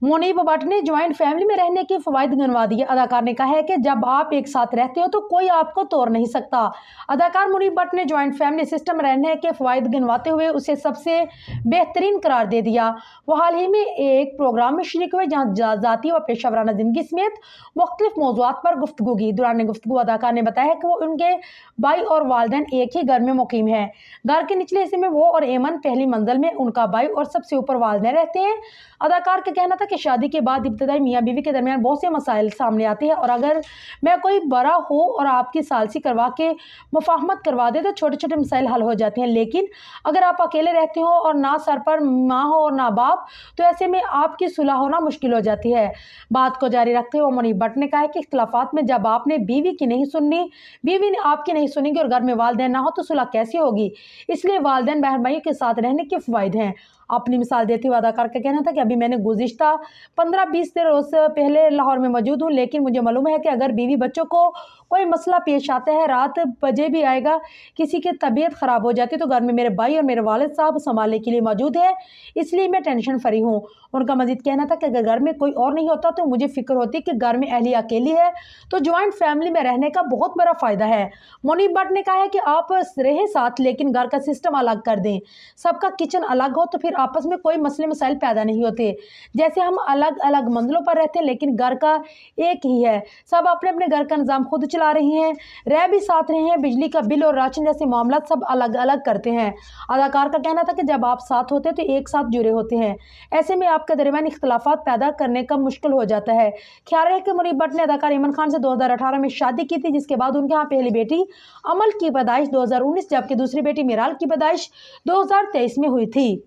मुनीब भट्ट ने joint family में रहने के फवायद गिनवा दिए। अदाकार ने कहा है कि जब आप एक साथ रहते हो तो कोई आपको तोड़ नहीं सकता। अदाकार मुनीब भट्ट ने ज्वाइंट फैमिली सिस्टम रहने के फवायद गिनवाते हुए उसे सबसे बेहतरीन करार दे दिया। वो हाल ही में एक प्रोग्राम में शरीक हुए जहां जाती व पेशावराना जिंदगी समेत मुख्तलिफ मौज़ूआत पर गुफ्तगू की। दौरान गुफ्तगू अदाकार ने बताया कि वो उनके भाई और वालिदैन एक ही घर में मुकीम है। घर के निचले हिस्से में वो और एमन पहली मंजिल में उनका भाई और सबसे ऊपर वालिदैन रहते हैं। अदाकार का कहना था कि शादी के बाद इब्तदाई मियाँ बीवी के दरमियान बहुत से मसाइल सामने आते हैं और अगर मैं कोई बड़ा हो और आपकी सालसी करवा के मुफाहमत करवा दे तो छोटे छोटे मसाइल हल हो जाते हैं, लेकिन अगर आप अकेले रहते हो और ना सर पर माँ हो और ना बाप तो ऐसे में आपकी सुलह होना मुश्किल हो जाती है। बात को जारी रखते हुए मुनीब भट्ट ने कहा कि इख्तिलाफात में जब आपने बीवी की नहीं सुननी, बीवी ने आपकी नहीं सुनेगी और घर में वालिदैन ना हो तो सुलह कैसी होगी। इसलिए वालिदैन बहन भाइयों के साथ रहने के फ़वाइद हैं। अपनी मिसाल देते हुए अदाकार का कहना था कि अभी मैंने गुज़िश्ता 15-20 रोज़ पहले लाहौर में मौजूद हूँ, लेकिन मुझे मालूम है कि अगर बीवी बच्चों को कोई मसला पेश आता है, रात बजे भी आएगा, किसी की तबीयत ख़राब हो जाती है तो घर में मेरे भाई और मेरे वालिद साहब संभालने के लिए मौजूद है, इसलिए मैं टेंशन फ्री हूँ। उनका मजीद कहना था कि अगर घर में कोई और नहीं होता तो मुझे फ़िक्र होती कि घर में अहलिया अकेली है तो ज्वाइंट फैमिली में रहने का बहुत बड़ा फ़ायदा है। मुनीब भट्ट ने कहा है कि आप रहे साथ लेकिन घर का सिस्टम अलग कर दें, सबका किचन अलग हो तो फिर आपस में कोई मसले मसाइल पैदा नहीं होते। जैसे हम अलग अलग मंजिलों पर रहते हैं लेकिन घर का एक ही है, सब अपने अपने घर का निज़ाम खुद चला रही हैं, रह भी साथ रहे हैं, बिजली का बिल और राशन जैसे मामला सब अलग अलग करते हैं। अदाकार का कहना था कि जब आप साथ होते हैं तो एक साथ जुड़े होते हैं, ऐसे में आपके दरमियान इख्तिलाफात पैदा करने का मुश्किल हो जाता है। ख्याल है कि मुनीब भट्ट ने अदाकार इमरान खान से 2018 में शादी की थी, जिसके बाद उनके यहाँ पहली बेटी अमल की पैदाइश 2019 जबकि दूसरी बेटी मिराल की पैदाइश 2023 में हुई थी।